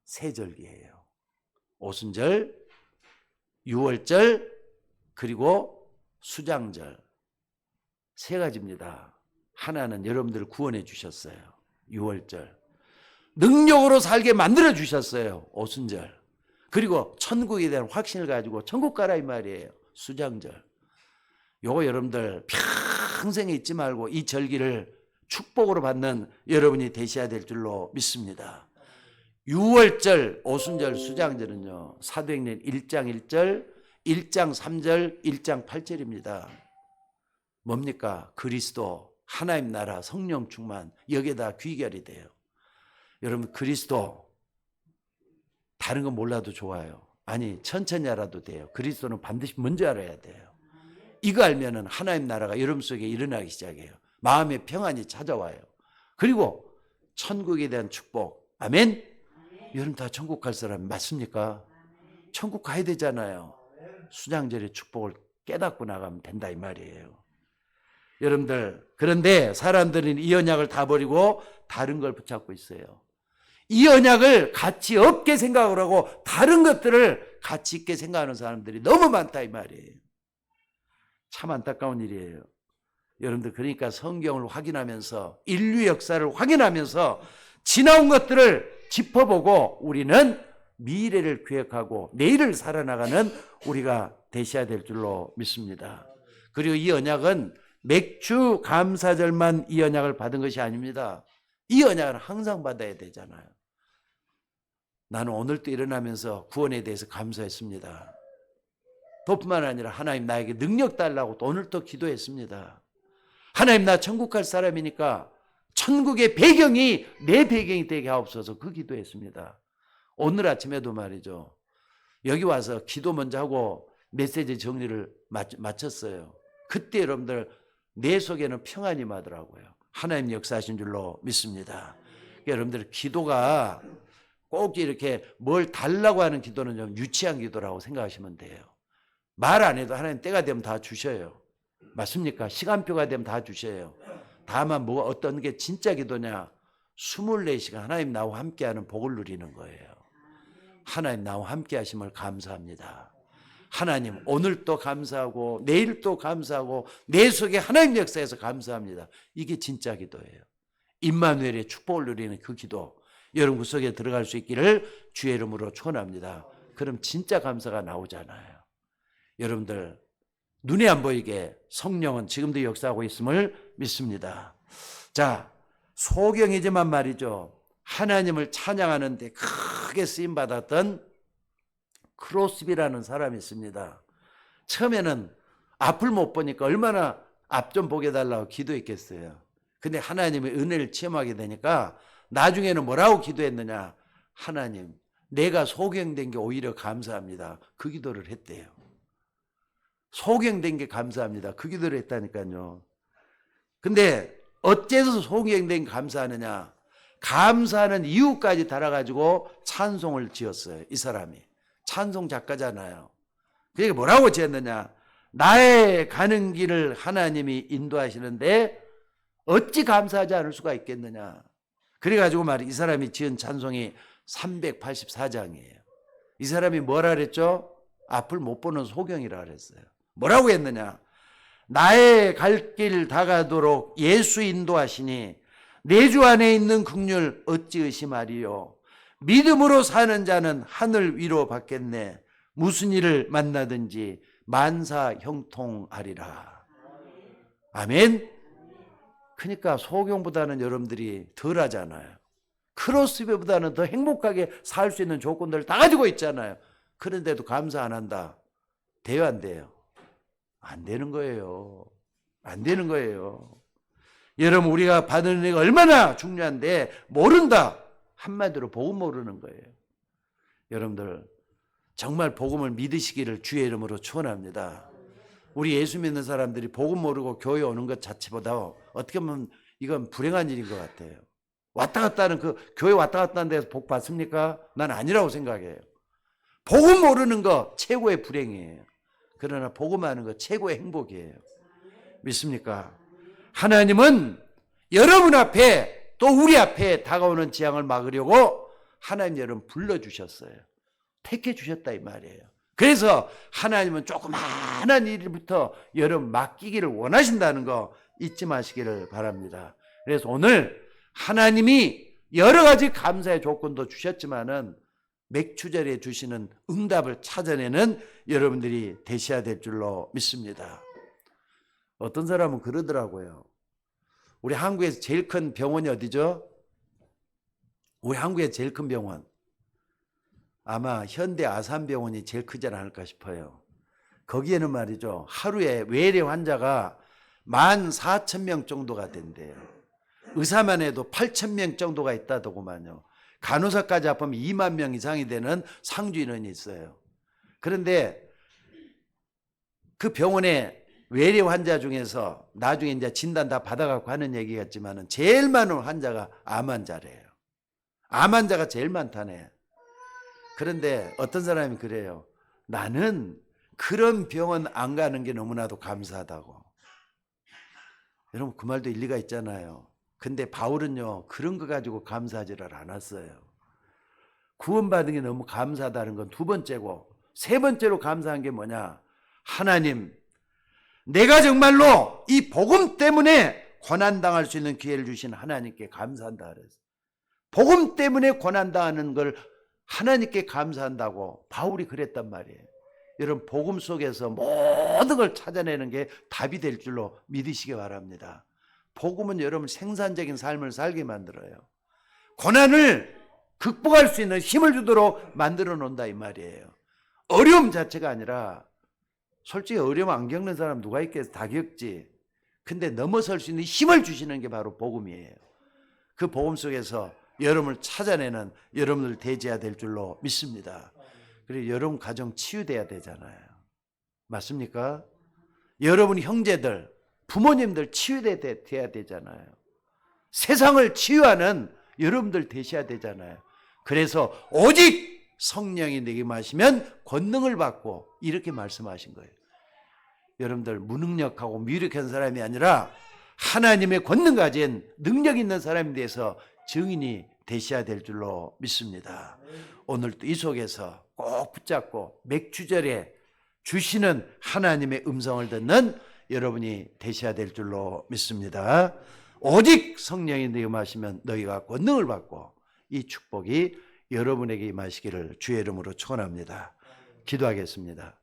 세절기예요. 오순절, 유월절, 그리고 수장절, 세 가지입니다. 하나는 여러분들을 구원해 주셨어요. 유월절. 능력으로 살게 만들어 주셨어요. 오순절. 그리고 천국에 대한 확신을 가지고 천국 가라 이 말이에요. 수장절. 요거 여러분들 평생 잊지 말고 이 절기를 축복으로 받는 여러분이 되셔야 될 줄로 믿습니다. 6월절 오순절 수장절은요, 사도행전 1장 1절, 1장 3절, 1장 8절입니다. 뭡니까? 그리스도, 하나님 나라, 성령 충만, 여기에다 귀결이 돼요. 여러분, 그리스도 다른 건 몰라도 좋아요. 아니, 천천히 알아도 돼요. 그리스도는 반드시 먼저 알아야 돼요. 이거 알면은 하나님 나라가 여러분 속에 일어나기 시작해요. 마음의 평안이 찾아와요. 그리고 천국에 대한 축복. 아멘? 여러분 다 천국 갈 사람 맞습니까? 천국 가야 되잖아요. 수장절의 축복을 깨닫고 나가면 된다 이 말이에요. 여러분들, 그런데 사람들은 이 언약을 다 버리고 다른 걸 붙잡고 있어요. 이 언약을 가치 없게 생각을 하고 다른 것들을 가치 있게 생각하는 사람들이 너무 많다 이 말이에요. 참 안타까운 일이에요. 여러분들, 그러니까 성경을 확인하면서 인류 역사를 확인하면서 지나온 것들을 짚어보고 우리는 미래를 기획하고 내일을 살아나가는 우리가 되셔야 될 줄로 믿습니다. 그리고 이 언약은 맥주 감사절만 이 언약을 받은 것이 아닙니다. 이 언약은 항상 받아야 되잖아요. 나는 오늘도 일어나면서 구원에 대해서 감사했습니다. 뿐만 아니라 하나님 나에게 능력 달라고 또 오늘 또 기도했습니다. 하나님 나 천국 갈 사람이니까 천국의 배경이 내 배경이 되게 하옵소서 그 기도했습니다. 오늘 아침에도 말이죠. 여기 와서 기도 먼저 하고 메시지 정리를 마쳤어요. 그때 여러분들 내 속에는 평안이 임하더라고요. 하나님 역사하신 줄로 믿습니다. 여러분들 기도가 꼭 이렇게 뭘 달라고 하는 기도는 좀 유치한 기도라고 생각하시면 돼요. 말 안 해도 하나님 때가 되면 다 주셔요. 맞습니까? 시간표가 되면 다 주셔요. 다만 뭐가 어떤 게 진짜 기도냐? 24시간 하나님 나와 함께하는 복을 누리는 거예요. 하나님 나와 함께 하심을 감사합니다. 하나님 오늘 또 감사하고 내일 또 감사하고 내 속에 하나님 역사에서 감사합니다. 이게 진짜 기도예요. 임마누엘의 축복을 누리는 그 기도 여러분 그 속에 들어갈 수 있기를 주의 이름으로 축원합니다. 그럼 진짜 감사가 나오잖아요. 여러분들 눈에 안 보이게 성령은 지금도 역사하고 있음을 믿습니다. 자, 소경이지만 말이죠. 하나님을 찬양하는 데 크게 쓰임받았던 크로스비라는 사람이 있습니다. 처음에는 앞을 못 보니까 얼마나 앞 좀 보게 달라고 기도했겠어요. 근데 하나님의 은혜를 체험하게 되니까 나중에는 뭐라고 기도했느냐? 하나님, 내가 소경된 게 오히려 감사합니다. 그 기도를 했대요. 소경된 게 감사합니다. 그 기도를 했다니까요. 근데 어째서 소경된 게 감사하느냐? 감사하는 이유까지 달아가지고 찬송을 지었어요. 이 사람이. 찬송 작가잖아요. 그게 뭐라고 지었느냐? 나의 가는 길을 하나님이 인도하시는데 어찌 감사하지 않을 수가 있겠느냐? 그래가지고 말이 이 사람이 지은 찬송이 384장이에요. 이 사람이 뭐라 그랬죠? 앞을 못 보는 소경이라 그랬어요. 뭐라고 했느냐? 나의 갈 길 다가도록 예수 인도하시니 내 주 안에 있는 긍휼 어찌 의심하리요? 믿음으로 사는 자는 하늘 위로 받겠네. 무슨 일을 만나든지 만사 형통하리라. 아멘. 그러니까 소경보다는 여러분들이 덜 하잖아요. 크로스비보다는 더 행복하게 살 수 있는 조건들을 다 가지고 있잖아요. 그런데도 감사 안 한다. 돼요, 안 돼요? 안 되는 거예요. 안 되는 거예요. 여러분, 우리가 받는 은혜가 얼마나 중요한데 모른다. 한마디로 복음 모르는 거예요. 여러분들 정말 복음을 믿으시기를 주의 이름으로 축원합니다. 우리 예수 믿는 사람들이 복음 모르고 교회 오는 것 자체보다 어떻게 보면 이건 불행한 일인 것 같아요. 왔다 갔다 하는 그 교회 왔다 갔다 하는 데서 복 받습니까? 난 아니라고 생각해요. 복음 모르는 거 최고의 불행이에요. 그러나 복음하는 거 최고의 행복이에요. 믿습니까? 하나님은 여러분 앞에 또 우리 앞에 다가오는 재앙을 막으려고 하나님 여러분 불러주셨어요. 택해 주셨다 이 말이에요. 그래서 하나님은 조그마한 일부터 여러분 맡기기를 원하신다는 거 잊지 마시기를 바랍니다. 그래서 오늘 하나님이 여러 가지 감사의 조건도 주셨지만은 맥추절에 주시는 응답을 찾아내는 여러분들이 되셔야 될 줄로 믿습니다. 어떤 사람은 그러더라고요. 우리 한국에서 제일 큰 병원이 어디죠? 우리 한국의 제일 큰 병원. 아마 현대 아산병원이 제일 크지 않을까 싶어요. 거기에는 말이죠. 하루에 외래 환자가 14,000명 정도가 된대요. 의사만 해도 8,000명 정도가 있다더구만요. 간호사까지 합하면 2만 명 이상이 되는 상주 인원이 있어요. 그런데 그 병원에 외래 환자 중에서 나중에 이제 진단 다 받아갖고 하는 얘기겠지만은 제일 많은 환자가 암 환자래요. 암 환자가 제일 많다네. 그런데 어떤 사람이 그래요. 나는 그런 병원 안 가는 게 너무나도 감사하다고. 여러분 그 말도 일리가 있잖아요. 근데 바울은요 그런 거 가지고 감사하지를 않았어요. 구원받은 게 너무 감사하다는 건 두 번째고, 세 번째로 감사한 게 뭐냐? 하나님, 내가 정말로 이 복음 때문에 고난당할 수 있는 기회를 주신 하나님께 감사한다 그랬어요. 복음 때문에 고난당하는 걸 하나님께 감사한다고 바울이 그랬단 말이에요. 여러분 복음 속에서 모든 걸 찾아내는 게 답이 될 줄로 믿으시기 바랍니다. 복음은 여러분 생산적인 삶을 살게 만들어요. 고난을 극복할 수 있는 힘을 주도록 만들어 놓는다 이 말이에요. 어려움 자체가 아니라, 솔직히 어려움 안 겪는 사람 누가 있겠어? 다 겪지. 근데 넘어설 수 있는 힘을 주시는 게 바로 복음이에요. 그 복음 속에서 여러분을 찾아내는 여러분들 되셔야 될 줄로 믿습니다. 그리고 여러분 가정 치유돼야 되잖아요. 맞습니까? 여러분 형제들, 부모님들 치유돼야 되잖아요. 세상을 치유하는 여러분들 되셔야 되잖아요. 그래서 오직 성령이 내게 마시면 권능을 받고, 이렇게 말씀하신 거예요. 여러분들 무능력하고 미력한 사람이 아니라 하나님의 권능 가진 능력 있는 사람에 대해서 증인이 되셔야 될 줄로 믿습니다. 오늘도 이 속에서 꼭 붙잡고 맥추절에 주시는 하나님의 음성을 듣는 여러분이 되셔야 될 줄로 믿습니다. 오직 성령이 너희 임하시면 너희가 권능을 받고, 이 축복이 여러분에게 임하시기를 주의 이름으로 축원합니다. 기도하겠습니다.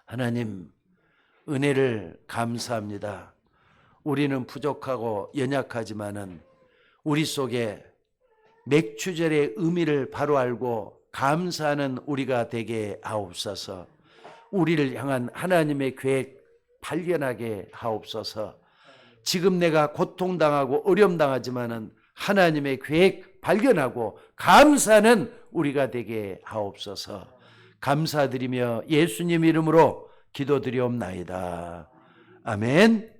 하나님, 은혜를 감사합니다. 우리는 부족하고 연약하지만은 우리 속에 맥추절의 의미를 바로 알고 감사하는 우리가 되게 하옵소서. 우리를 향한 하나님의 계획 발견하게 하옵소서. 지금 내가 고통당하고 어려움당하지만은 하나님의 계획 발견하고 감사하는 우리가 되게 하옵소서. 감사드리며 예수님 이름으로 기도드리옵나이다. 아멘.